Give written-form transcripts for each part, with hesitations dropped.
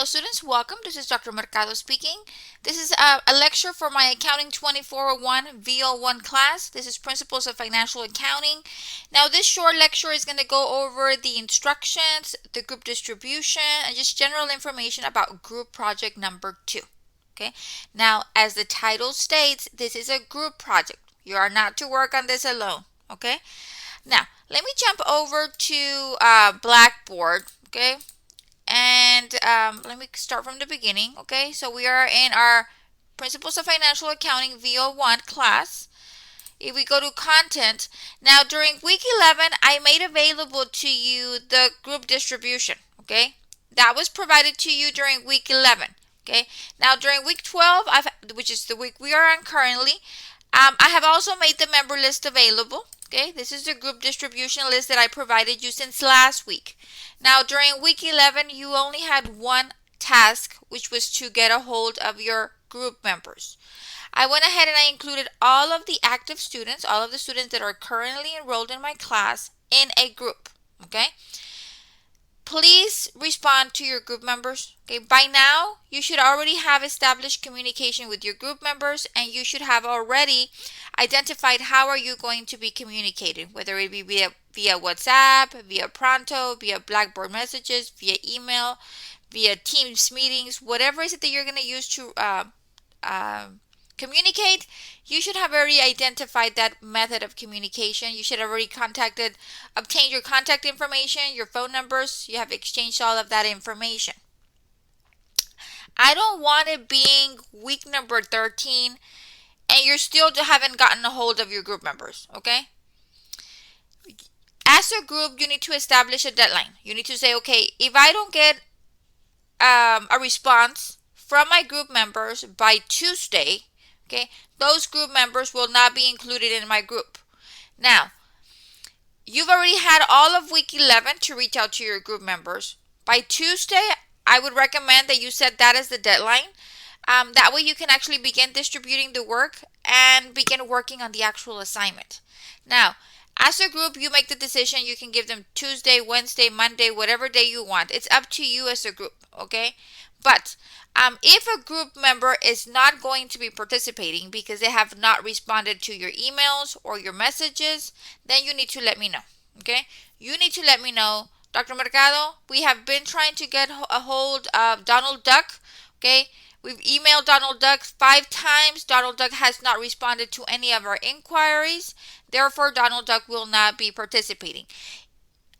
Hello students, welcome. This is Dr. Mercado speaking. This is a lecture for my Accounting 2401 VO1 class. This is Principles of Financial Accounting. Now this short lecture is going to go over the instructions, the group distribution, and just general information about group project number 2. Okay. Now as the title states, this is a group project. You are not to work on this alone. Okay. Now let me jump over to Blackboard. Okay. And let me start from the beginning. Okay, so we are in our Principles of Financial Accounting VO1 class. If we go to content, now during week 11, I made available to you the group distribution. Okay, that was provided to you during week 11. Okay, now during week 12, which is the week we are on currently, I have also made the member list available. Okay, this is the group distribution list that I provided you since last week. Now, during week 11, you only had one task, which was to get a hold of your group members. I went ahead and I included all of the active students, all of the students that are currently enrolled in my class in a group. Okay, please respond to your group members. Okay, by now you should already have established communication with your group members, and you should have already identified how are you going to be communicating, whether it be via WhatsApp, via Pronto, via Blackboard messages, via email, via Teams meetings, whatever is it that you're going to use to communicate. You should have already identified that method of communication. You should have already obtained your contact information, your phone numbers. You have exchanged all of that information. I don't want it being week number 13 and you still haven't gotten a hold of your group members, okay? As a group, you need to establish a deadline. You need to say, okay, if I don't get a response from my group members by Tuesday, okay, those group members will not be included in my group. Now, you've already had all of week 11 to reach out to your group members. By Tuesday, I would recommend that you set that as the deadline. That way you can actually begin distributing the work and begin working on the actual assignment. Now, as a group, you make the decision. You can give them Tuesday, Wednesday, Monday, whatever day you want. It's up to you as a group, okay? But if a group member is not going to be participating because they have not responded to your emails or your messages, then you need to let me know, okay? You need to let me know, Dr. Mercado, we have been trying to get a hold of Donald Duck, okay? We've emailed Donald Duck 5 times. Donald Duck has not responded to any of our inquiries. Therefore, Donald Duck will not be participating.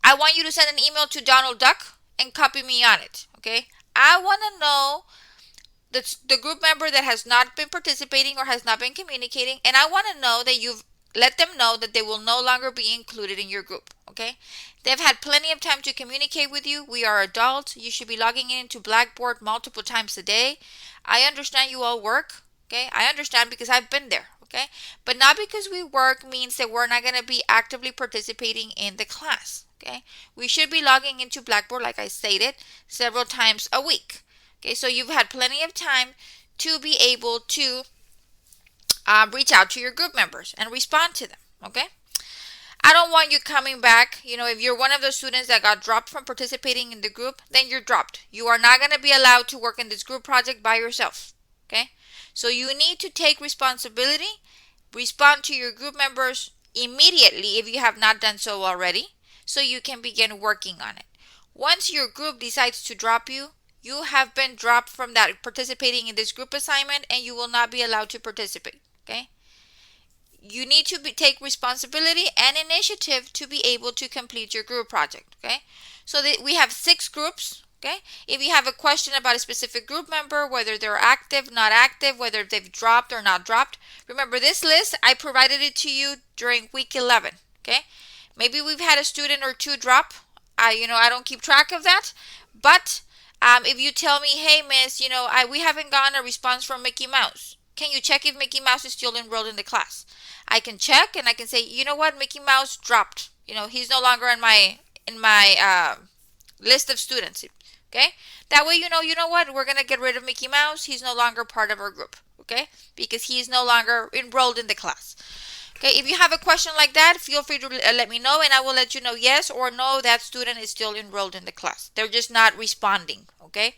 I want you to send an email to Donald Duck and copy me on it, okay? I want to know the group member that has not been participating or has not been communicating, and I want to know that you've let them know that they will no longer be included in your group, okay? They've had plenty of time to communicate with you. We are adults. You should be logging into Blackboard multiple times a day. I understand you all work, okay? I understand because I've been there, okay? But not because we work means that we're not going to be actively participating in the class, okay? We should be logging into Blackboard, like I stated, several times a week, okay? So you've had plenty of time to be able to reach out to your group members and respond to them, okay? I don't want you coming back. If you're one of those students that got dropped from participating in the group, then you're dropped. You are not going to be allowed to work in this group project by yourself, okay? So you need to take responsibility, respond to your group members immediately if you have not done so already, so you can begin working on it. Once your group decides to drop you, you have been dropped from that participating in this group assignment and you will not be allowed to participate, okay? You need to take responsibility and initiative to be able to complete your group project, okay? So we have 6 groups, okay? If you have a question about a specific group member, whether they're active, not active, whether they've dropped or not dropped, remember this list, I provided it to you during week 11, okay? Maybe we've had a student or 2 drop. I don't keep track of that, but if you tell me, hey, miss, we haven't gotten a response from Mickey Mouse. Can you check if Mickey Mouse is still enrolled in the class? I can check and I can say, you know what, Mickey Mouse dropped. He's no longer in my list of students. Okay? That way you know what, we're gonna get rid of Mickey Mouse. He's no longer part of our group. Okay? Because he is no longer enrolled in the class. Okay, if you have a question like that, feel free to let me know and I will let you know yes or no, that student is still enrolled in the class. They're just not responding. Okay?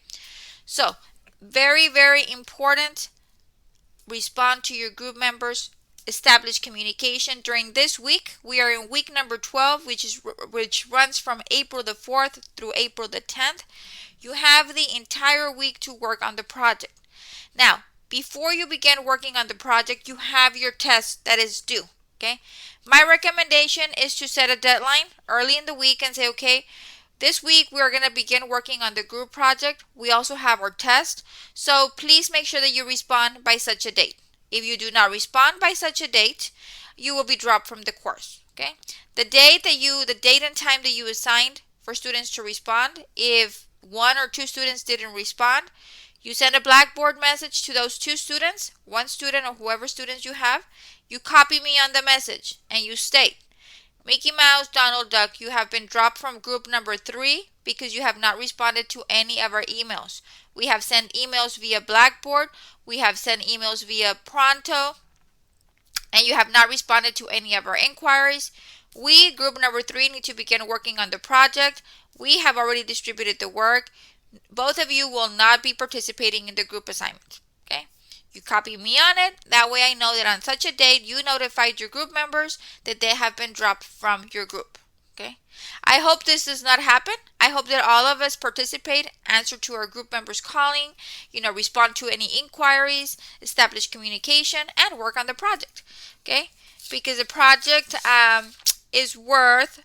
So, very, very important. Respond to your group members. Establish communication during this week. We are in week number 12, which runs from April the 4th through April the 10th. You have the entire week to work on the project. Now, before you begin working on the project, you have your test that is due. Okay. My recommendation is to set a deadline early in the week and say, okay, this week we are going to begin working on the group project. We also have our test. So please make sure that you respond by such a date. If you do not respond by such a date, you will be dropped from the course. Okay. The date and time that you assigned for students to respond, if one or two students didn't respond, you send a Blackboard message to those two students, one student or whoever students you have. You copy me on the message and you state, Mickey Mouse, Donald Duck, you have been dropped from group number 3 because you have not responded to any of our emails. We have sent emails via Blackboard. We have sent emails via Pronto. And you have not responded to any of our inquiries. We, group number 3, need to begin working on the project. We have already distributed the work. Both of you will not be participating in the group assignment. Okay? You copy me on it. That way I know that on such a date you notified your group members that they have been dropped from your group. Okay? I hope this does not happen. I hope that all of us participate, answer to our group members calling, respond to any inquiries, establish communication, and work on the project. Okay? Because the project is worth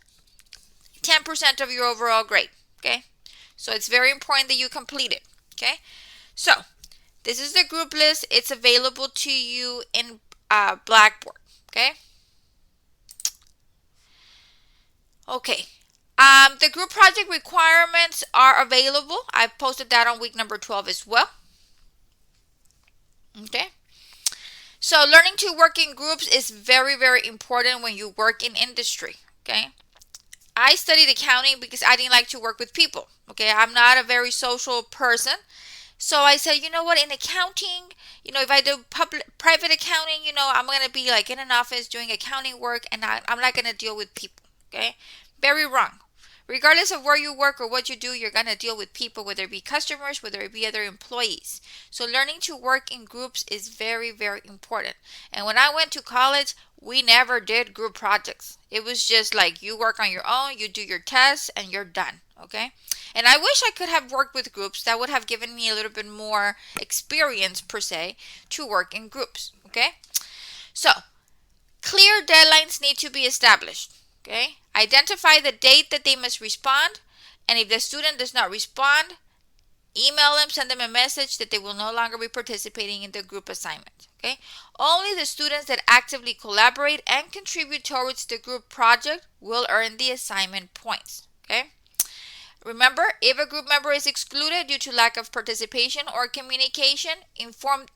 10% of your overall grade. Okay? So it's very important that you complete it. Okay? So this is the group list. It's available to you in Blackboard. Okay? Okay. The group project requirements are available. I've posted that on week number 12 as well. Okay. So learning to work in groups is very, very important when you work in industry. Okay. I studied accounting because I didn't like to work with people. Okay. I'm not a very social person. So I said, you know what, in accounting, if I do private accounting, I'm going to be like in an office doing accounting work and I'm not going to deal with people. Okay. Very wrong. Regardless of where you work or what you do, you're going to deal with people, whether it be customers, whether it be other employees. So learning to work in groups is very, very important. And when I went to college, we never did group projects. It was just like you work on your own, you do your tests, and you're done. Okay? And I wish I could have worked with groups. That would have given me a little bit more experience, per se, to work in groups. Okay? So, clear deadlines need to be established. Okay? Identify the date that they must respond, and if the student does not respond, email them, send them a message that they will no longer be participating in the group assignment. Okay? Only the students that actively collaborate and contribute towards the group project will earn the assignment points. Okay? Remember, if a group member is excluded due to lack of participation or communication, inform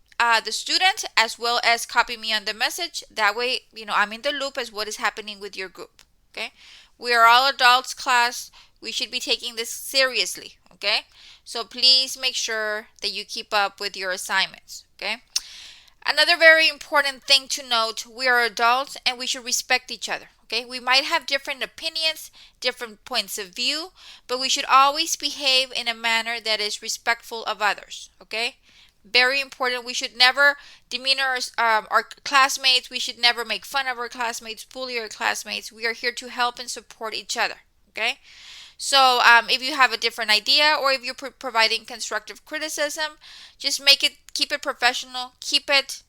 the student as well as copy me on the message. That way, I'm in the loop as what is happening with your group. Okay? We are all adults, class. We should be taking this seriously. Okay? So please make sure that you keep up with your assignments. Okay? Another very important thing to note, we are adults and we should respect each other. Okay? We might have different opinions, different points of view, but we should always behave in a manner that is respectful of others. Okay? Very important. We should never demean our classmates. We should never make fun of our classmates, bully our classmates. We are here to help and support each other. Okay? So if you have a different idea or if you're providing constructive criticism, just keep it professional. Keep it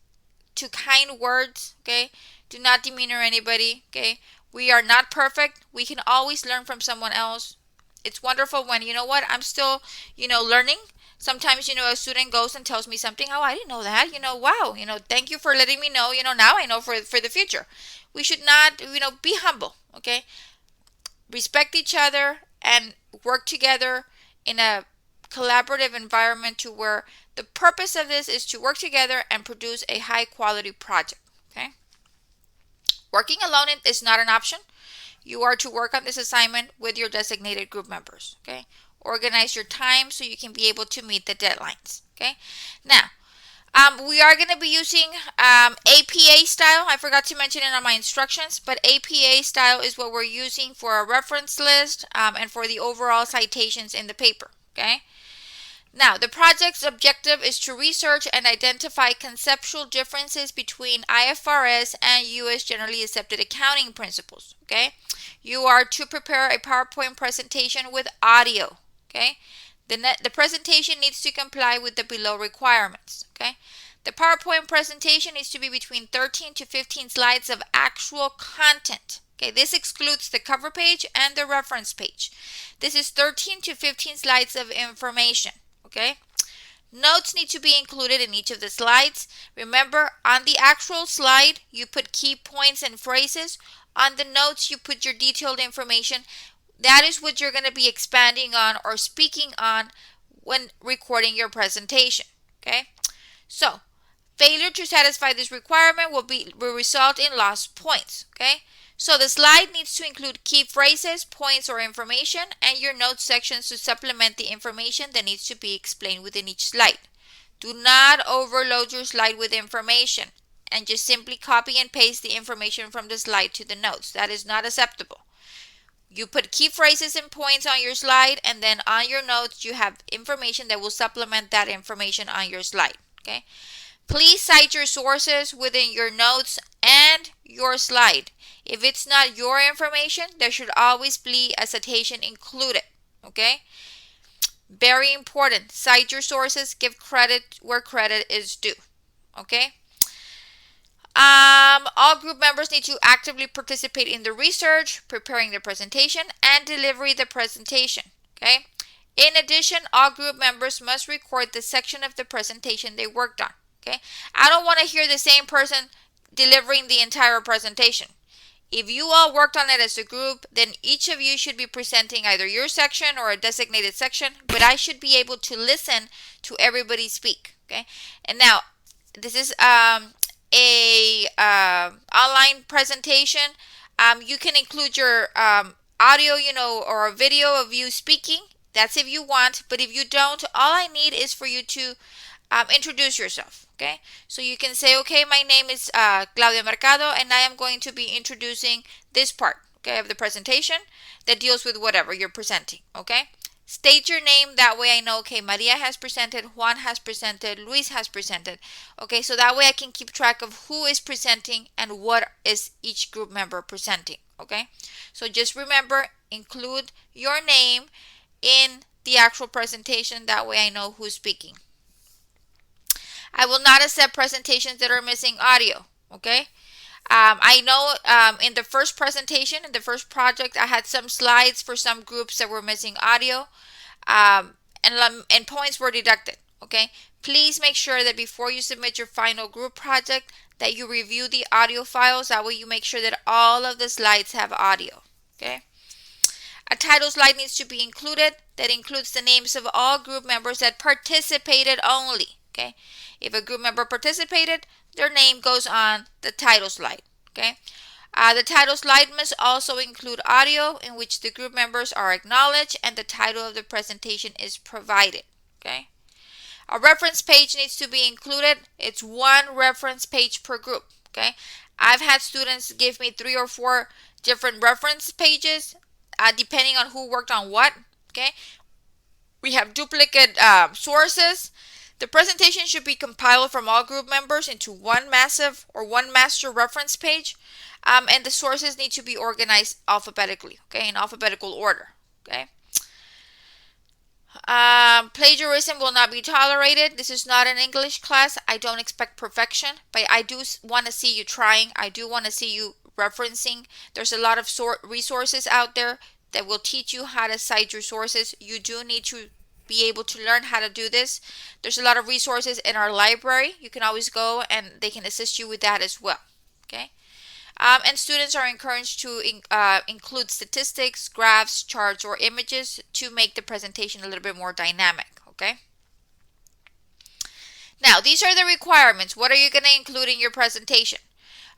to kind words. Okay? Do not demeanor anybody. Okay? We are not perfect. We can always learn from someone else. It's wonderful when, I'm still, learning. Sometimes, a student goes and tells me something. Oh, I didn't know that. Wow. Thank you for letting me know. Now I know for the future. We should not, be humble. Okay. Respect each other and work together in a collaborative environment to where the purpose of this is to work together and produce a high quality project. Okay. Working alone is not an option. You are to work on this assignment with your designated group members. Okay. Organize your time so you can be able to meet the deadlines. Okay. Now, we are going to be using APA style. I forgot to mention it on my instructions, but APA style is what we're using for our reference list and for the overall citations in the paper. Okay. Now, the project's objective is to research and identify conceptual differences between IFRS and U.S. generally accepted accounting principles. Okay, you are to prepare a PowerPoint presentation with audio. Okay, the presentation needs to comply with the below requirements. Okay, the PowerPoint presentation needs to be between 13 to 15 slides of actual content. Okay, this excludes the cover page and the reference page. This is 13 to 15 slides of information. Okay, notes need to be included in each of the slides. Remember, on the actual slide, you put key points and phrases. On the notes, you put your detailed information. That is what you're going to be expanding on or speaking on when recording your presentation. Okay, so failure to satisfy this requirement will result in lost points. Okay, so the slide needs to include key phrases, points, or information, and your notes sections to supplement the information that needs to be explained within each slide. Do not overload your slide with information and just simply copy and paste the information from the slide to the notes. That is not acceptable. You put key phrases and points on your slide, and then on your notes you have information that will supplement that information on your slide. Okay? Please cite your sources within your notes and your slide. If it's not your information, there should always be a citation included. Okay? Very important. Cite your sources. Give credit where credit is due. Okay? All group members need to actively participate in the research, preparing the presentation, and delivery the presentation. Okay? In addition, all group members must record the section of the presentation they worked on. Okay? I don't want to hear the same person delivering the entire presentation. If you all worked on it as a group, then each of you should be presenting either your section or a designated section, but I should be able to listen to everybody speak. Okay? And now, this is a online presentation. You can include your audio, or a video of you speaking. That's if you want, but if you don't, all I need is for you to introduce yourself. Okay, so you can say, okay, my name is Claudia Mercado, and I am going to be introducing this part, okay, of the presentation that deals with whatever you're presenting. Okay, state your name, that way I know, okay, Maria has presented, Juan has presented, Luis has presented. Okay, so that way I can keep track of who is presenting and what is each group member presenting. Okay, so just remember, include your name in the actual presentation, that way I know who's speaking. I will not accept presentations that are missing audio. Okay, I know in the first presentation, in the first project, I had some slides for some groups that were missing audio, and points were deducted. Okay, please make sure that before you submit your final group project that you review the audio files. That way you make sure that all of the slides have audio. Okay, a title slide needs to be included that includes the names of all group members that participated only. Okay, if a group member participated, their name goes on the title slide. Okay, the title slide must also include audio in which the group members are acknowledged and the title of the presentation is provided. Okay, a reference page needs to be included. It's one reference page per group. Okay, I've had students give me 3 or 4 different reference pages depending on who worked on what. Okay, we have duplicate sources. The presentation should be compiled from all group members into one massive or one master reference page, and the sources need to be organized alphabetically, okay, in alphabetical order. Okay. Plagiarism will not be tolerated. This is not an English class. I don't expect perfection, but I do want to see you trying. I do want to see you referencing. There's a lot of resources out there that will teach you how to cite your sources. You do need to be able to learn how to do this. There's a lot of resources in our library. You can always go and they can assist you with that as well. Okay. And students are encouraged to include statistics, graphs, charts, or images to make the presentation a little bit more dynamic. Okay. Now, these are the requirements. What are you going to include in your presentation?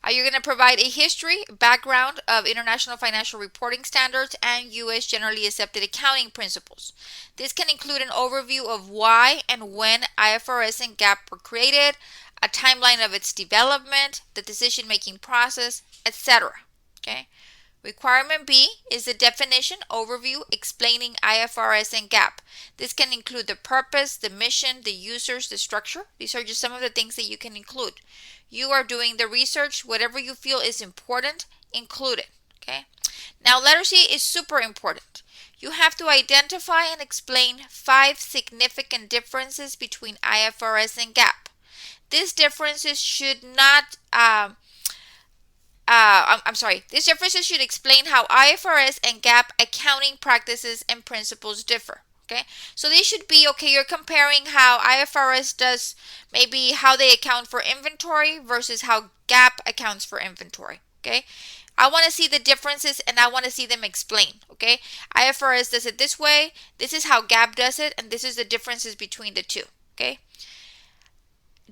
You're going to provide a history, background of international financial reporting standards and U.S. generally accepted accounting principles. This can include an overview of why and when IFRS and GAAP were created, a timeline of its development, the decision-making process, etc. Okay. Requirement B is the definition overview explaining IFRS and GAAP. This can include the purpose, the mission, the users, the structure. These are just some of the things that you can include. You are doing the research. Whatever you feel is important, include it. Okay. Now, letter C is super important. You have to identify and explain 5 significant differences between IFRS and GAAP. These differences should not these differences should explain how IFRS and GAAP accounting practices and principles differ. Okay, so these should be, okay, you're comparing how IFRS does, maybe how they account for inventory versus how GAAP accounts for inventory. Okay, I want to see the differences and I want to see them explained. Okay, IFRS does it this way, this is how GAAP does it, and this is the differences between the two. Okay,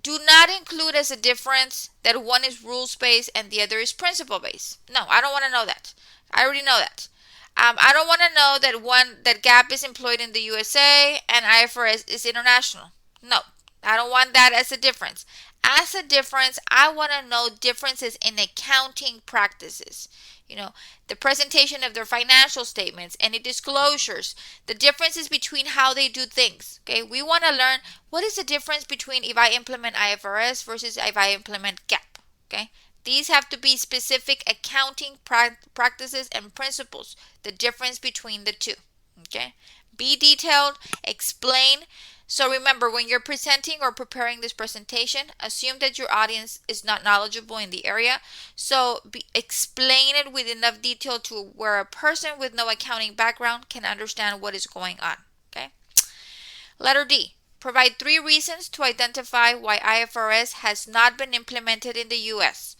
do not include as a difference that one is rules based and the other is principle based. No, I don't want to know that. I already know that. I don't want to know that GAAP is employed in the USA and IFRS is international. No, I don't want that as a difference. As a difference, I want to know differences in accounting practices. You know, the presentation of their financial statements, any disclosures, the differences between how they do things. Okay, we want to learn what is the difference between if I implement IFRS versus if I implement GAAP. Okay, these have to be specific accounting practices and principles, the difference between the two. Okay, be detailed, explain. So remember, when you're presenting or preparing this presentation, assume that your audience is not knowledgeable in the area. So explain it with enough detail to where a person with no accounting background can understand what is going on. Okay. Letter D. Provide 3 reasons to identify why IFRS has not been implemented in the U.S.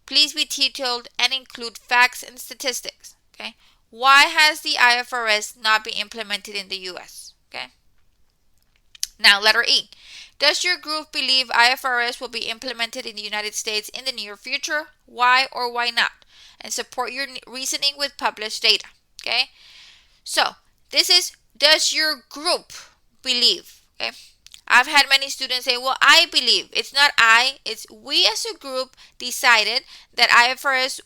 Please be detailed and include facts and statistics. Okay. Why has the IFRS not been implemented in the U.S.? Okay. Now, letter E. Does your group believe IFRS will be implemented in the United States in the near future? Why or why not? And support your reasoning with published data. Okay? So, this is, does your group believe? Okay? I've had many students say, well, I believe. It's not I, it's we as a group decided that IFRS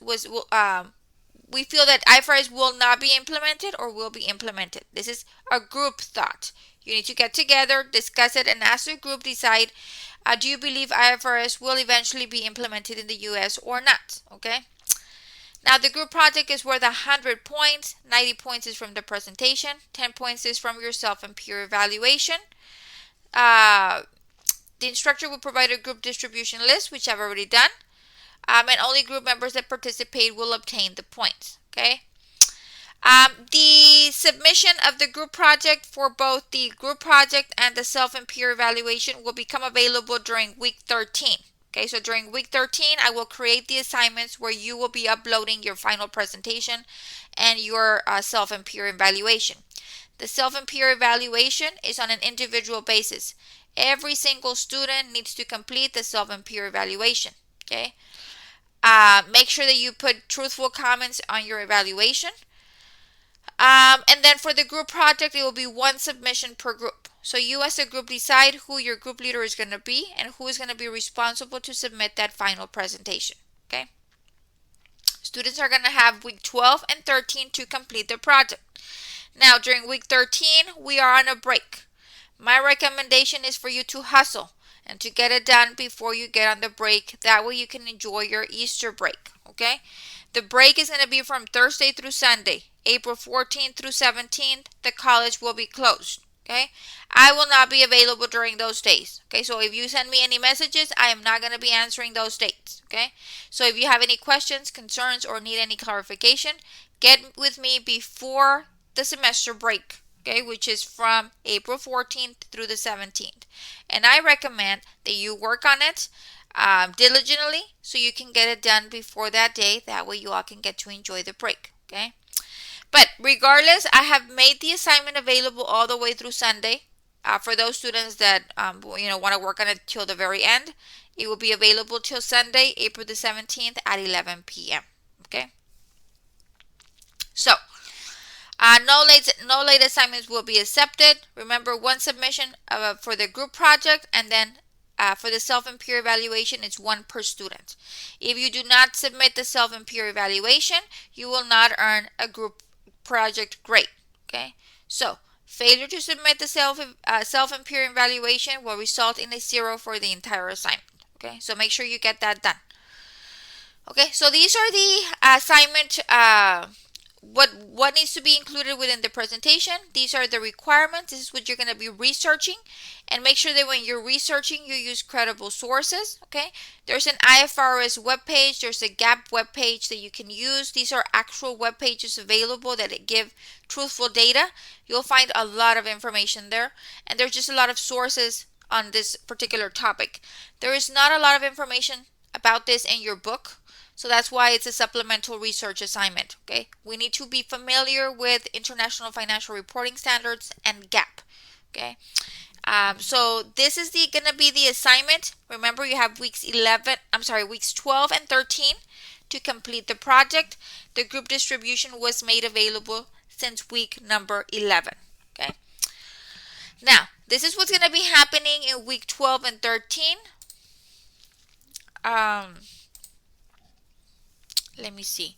we feel that IFRS will not be implemented or will be implemented. This is a group thought. You need to get together, discuss it, and as a group decide, do you believe IFRS will eventually be implemented in the U.S. or not? Okay. Now, the group project is worth 100 points. 90 points is from the presentation. 10 points is from your self and peer evaluation. The instructor will provide a group distribution list, which I've already done. And only group members that participate will obtain the points. Okay. The submission of the group project for both the group project and the self and peer evaluation will become available during week 13. Okay, so during week 13, I will create the assignments where you will be uploading your final presentation and your self and peer evaluation. The self and peer evaluation is on an individual basis. Every single student needs to complete the self and peer evaluation. Okay, make sure that you put truthful comments on your evaluation. And then for the group project, it will be 1 submission per group. So you as a group decide who your group leader is going to be and who is going to be responsible to submit that final presentation. Okay. Students are going to have week 12 and 13 to complete the project. Now, during week 13, we are on a break. My recommendation is for you to hustle and to get it done before you get on the break. That way you can enjoy your Easter break. Okay. The break is going to be from Thursday through Sunday. April 14th through 17th, the college will be closed. Okay, I will not be available during those days. Okay, so if you send me any messages, I am not going to be answering those dates. Okay, so if you have any questions, concerns, or need any clarification, get with me before the semester break. Okay, which is from April 14th through the 17th. And I recommend that you work on it diligently so you can get it done before that day. That way you all can get to enjoy the break. Okay. But regardless, I have made the assignment available all the way through Sunday. For those students that want to work on it till the very end, it will be available till Sunday, April the 17th at 11 p.m. Okay. So, no late assignments will be accepted. Remember, 1 submission for the group project and then for the self and peer evaluation, it's 1 per student. If you do not submit the self and peer evaluation, you will not earn a group project grade. Okay, so failure to submit the self and peer evaluation will result in a 0 for the entire assignment. Okay, so make sure you get that done. Okay, so these are the assignment, what needs to be included within the presentation. These are the requirements. This is what you're going to be researching, and make sure that when you're researching, you use credible sources. Okay, there's an IFRS webpage, there's a GAP webpage that you can use. These are actual web pages available that give truthful data. You'll find a lot of information there, and there's just a lot of sources on this particular topic. There is not a lot of information about this in your book. So that's why it's a supplemental research assignment. Okay, we need to be familiar with International Financial Reporting Standards and GAAP. Okay, so this is going to be the assignment. Remember, you have weeks 12 and 13 to complete the project. The group distribution was made available since week number 11. Okay, now this is what's going to be happening in week 12 and 13. Let me see.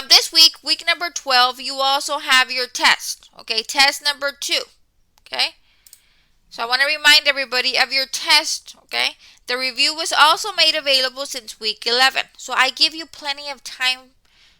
This week number 12, you also have your test. Okay, test number 2. Okay, so I want to remind everybody of your test. Okay, the review was also made available since week 11. So I give you plenty of time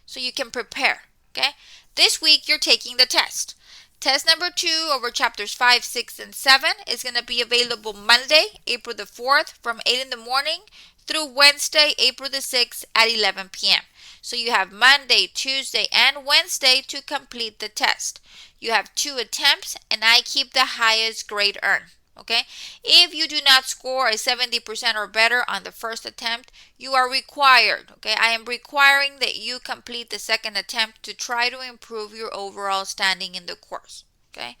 so you can prepare. Okay, this week you're taking the test. Test number 2 over chapters 5, 6, and 7 is going to be available Monday, April the 4th from 8 in the morning through Wednesday, April the 6th at 11 p.m. So you have Monday, Tuesday, and Wednesday to complete the test. You have 2 attempts, and I keep the highest grade earned. Okay? If you do not score a 70% or better on the first attempt, you are required. Okay? I am requiring that you complete the second attempt to try to improve your overall standing in the course. Okay?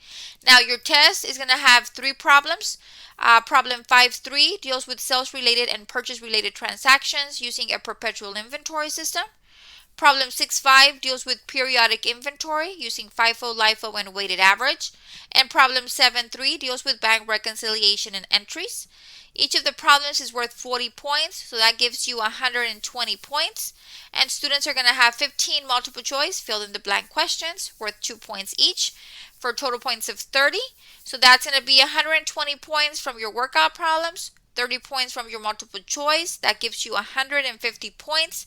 Now your test is going to have 3 problems. Problem 5.3 deals with sales-related and purchase-related transactions using a perpetual inventory system. Problem 6.5 deals with periodic inventory using FIFO, LIFO, and weighted average. And problem 7.3 deals with bank reconciliation and entries. Each of the problems is worth 40 points, so that gives you 120 points. And students are going to have 15 multiple choice fill in the blank questions worth 2 points each for total points of 30. So that's going to be 120 points from your workout problems, 30 points from your multiple choice. That gives you 150 points.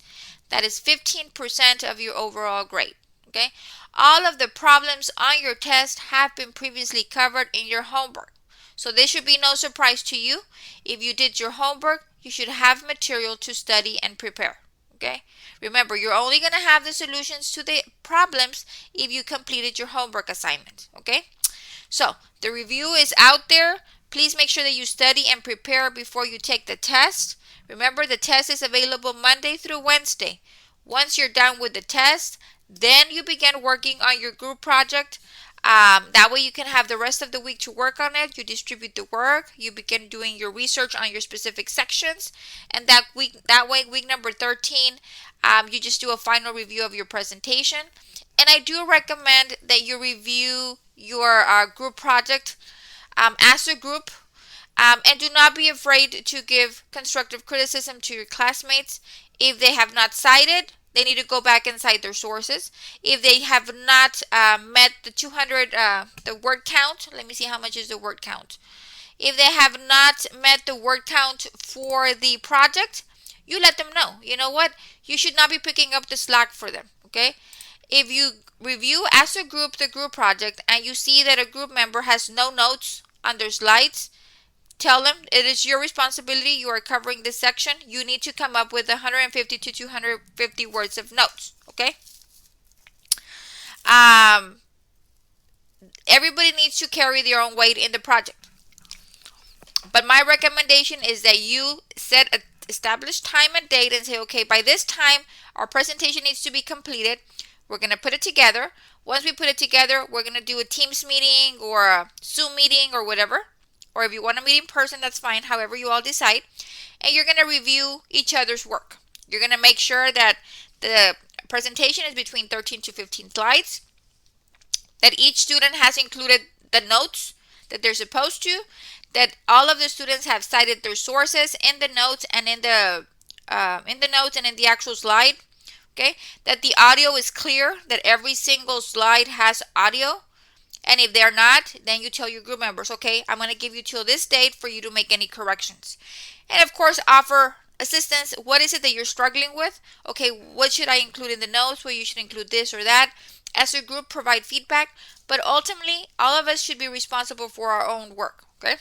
That is 15% of your overall grade. Okay? All of the problems on your test have been previously covered in your homework. So this should be no surprise to you. If you did your homework, you should have material to study and prepare. Okay? Remember, you're only going to have the solutions to the problems if you completed your homework assignment. Okay? So the review is out there. Please make sure that you study and prepare before you take the test. Remember, the test is available Monday through Wednesday. Once you're done with the test, then you begin working on your group project. That way you can have the rest of the week to work on it. You distribute the work. You begin doing your research on your specific sections. And that way, week number 13, you just do a final review of your presentation. And I do recommend that you review your group project as a group. And do not be afraid to give constructive criticism to your classmates. If they have not cited, they need to go back and cite their sources. If they have not met the 200, the word count, let me see how much is the word count. If they have not met the word count for the project, you let them know. You know what? You should not be picking up the slack for them, okay? If you review as a group the group project and you see that a group member has no notes on their slides, tell them it is your responsibility. You are covering this section. You need to come up with 150 to 250 words of notes, okay? Everybody needs to carry their own weight in the project. But my recommendation is that you set an established time and date and say, okay, by this time, our presentation needs to be completed. We're going to put it together. Once we put it together, we're going to do a Teams meeting or a Zoom meeting or whatever. Or if you want to meet in person, that's fine, however you all decide. And you're going to review each other's work. You're going to make sure that the presentation is between 13 to 15 slides, that each student has included the notes that they're supposed to, that all of the students have cited their sources in the notes and in the notes and in the actual slide. Okay, that the audio is clear, that every single slide has audio. And if they're not, then you tell your group members, okay, I'm going to give you till this date for you to make any corrections. And of course, offer assistance. What is it that you're struggling with? Okay, what should I include in the notes? Well, you should include this or that. As a group, provide feedback. But ultimately, all of us should be responsible for our own work. Okay?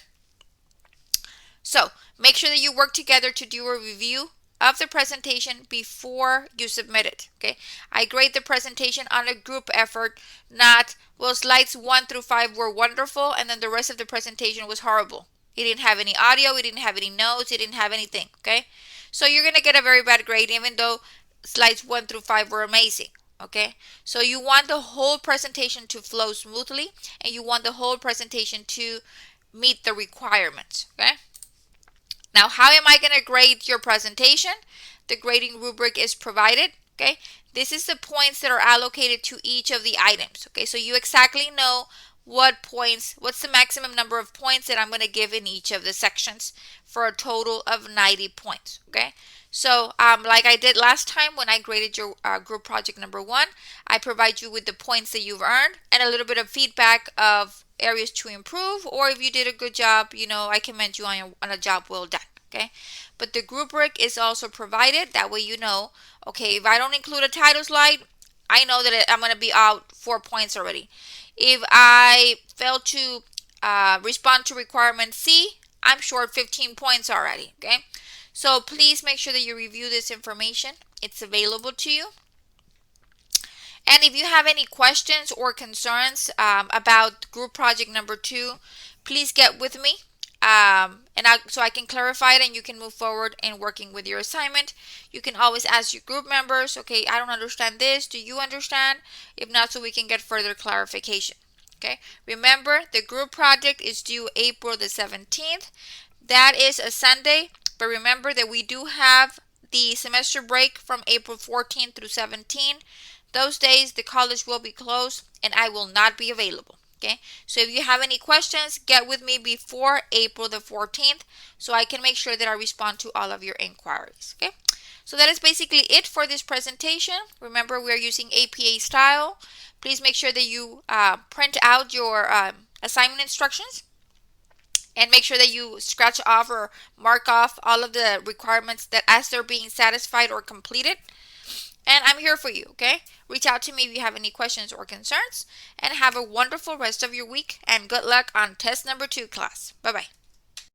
So make sure that you work together to do a review of the presentation before you submit it. Okay, I grade the presentation on a group effort, not, well, slides 1 through 5 were wonderful and then the rest of the presentation was horrible. It didn't have any audio, it didn't have any notes, it didn't have anything. Okay, so you're gonna get a very bad grade even though slides 1 through 5 were amazing. Okay, so you want the whole presentation to flow smoothly and you want the whole presentation to meet the requirements. Okay, now, how am I going to grade your presentation? The grading rubric is provided. Okay, this is the points that are allocated to each of the items. Okay, so you exactly know what points, what's the maximum number of points that I'm going to give in each of the sections for a total of 90 points. Okay, so like I did last time when I graded your group project number 1, I provide you with the points that you've earned and a little bit of feedback of areas to improve, or if you did a good job, I commend you on a job well done. Okay, but the rubric is also provided. That way you know, okay, if I don't include a title slide, I know that I'm going to be out 4 points already. If I fail to respond to requirement C, I'm short 15 points already. Okay, so please make sure that you review this information. It's available to you. And if you have any questions or concerns about group project number 2, please get with me so I can clarify it and you can move forward in working with your assignment. You can always ask your group members, okay, I don't understand this. Do you understand? If not, so we can get further clarification. Okay, remember the group project is due April the 17th. That is a Sunday, but remember that we do have the semester break from April 14th through 17th. Those days the college will be closed and I will not be available. Okay, so if you have any questions, get with me before April the 14th so I can make sure that I respond to all of your inquiries. Okay, so that is basically it for this presentation. Remember, we are using APA style. Please make sure that you print out your assignment instructions and make sure that you scratch off or mark off all of the requirements that as they're being satisfied or completed. And I'm here for you, okay? Reach out to me if you have any questions or concerns. And have a wonderful rest of your week. And good luck on test number 2, class. Bye-bye.